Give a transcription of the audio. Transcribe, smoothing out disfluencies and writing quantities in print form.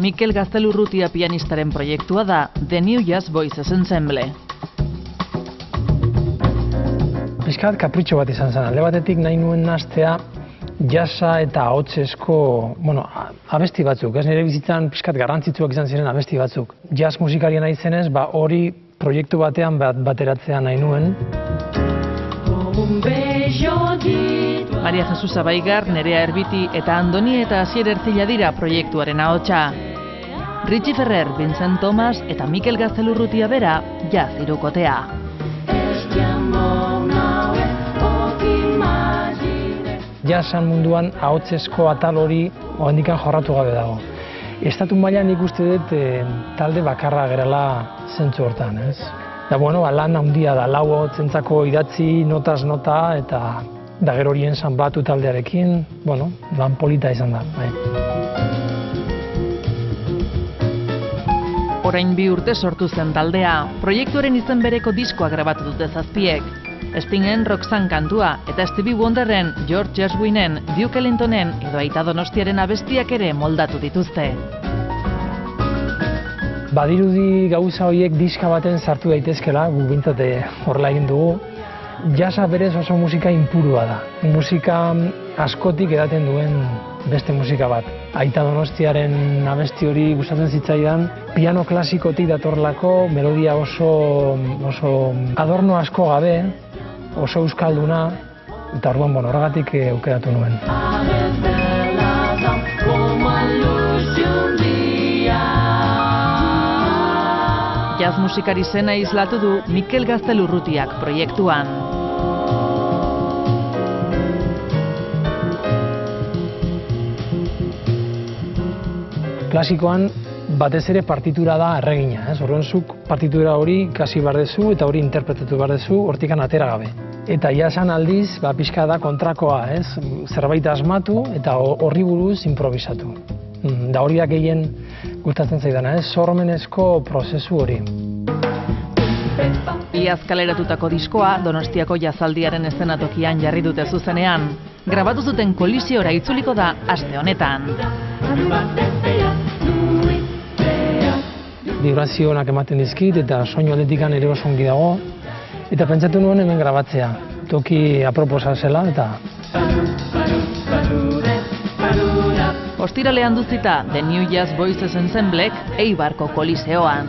Mikel Gaztelurrutia pianistaren proiektua da The New Jazz Voices Ensemble. Pixkat kapritxo bat izan zen, alde batetik nahi nuen nahastea jazza eta ahotsesko, abesti batzuk, ez nire bizitzan pixkat garrantzitsuak izan ziren abesti batzuk. Jazz musikarien nahi zenez, hori proiektu batean bateratzea nahi nuen. Maria Jesus Abaigar, Nerea Erbiti eta Andoni eta Asier Ertzila dira proiektuaren ahotsa. Richie Ferrer, Vincent Thomas eta Mikel Gaztelurrutia bera jazz hirukotea. Jazzan munduan ahotsesko atal hori oraindikan jorratu gabe dago. Estatu mailan nik uste dut talde bakarra gerala zentzu hortan, ez? Da lan handia da, lau ahotsentzako idatzi, notaz nota eta da gero horien sanbatu taldearekin, lan polita izan da. Orain 2 urte sortu zen taldea, proiektuaren izen bereko diskoa grabatu dute zazpiek. Stingen Roxanne kantua eta Stevie Wonderren, George Gershwinen, Duke Ellingtonen edo Aita Donostiaren abestiak ere moldatu dituzte. Badirudi gauza horiek diska baten sartu daitezkela, gu bintzate horrela egin dugu. Jazza berez oso musika inpurua da. Musika askotik edaten duen beste musika bat. Aita Donostiaren abesti hori gustatzen zitzaidan, piano klasikotik datorlako, melodia oso adorno asko gabe, oso euskalduna, eta orduan horregatik aukeratu nuen. Jazz musikari zena islatu du Mikel Gaztelurrutiak proiektuan. Klasikoan batez ere partitura da erregina, ez? Orduan zuk partitura hori ikasi behar duzu eta hori interpretatu behar duzu hortikan atera gabe. Eta jazzan aldiz, pixka da kontrakoa, ez? Zerbait asmatu eta horri buruz improvisatu. Da hori da gehien gustatzen zaidana, ez? Sormenezko prozesu hori. Iaz kaleratutako diskoa Donostiako jazaldiaren eszenatokian jarri dute zuzenean. Grabatu zuten Kolisiora itzuliko da aste honetan. Vibrazioak ematen dizkit eta soinu aldetikan ere oso ongi dago. Eta pentsatu nuen hemen grabatzea. Toki aproposa zela eta... Ostiralean duzita The New Jazz Voices Ensemblek Eibarko Koliseoan.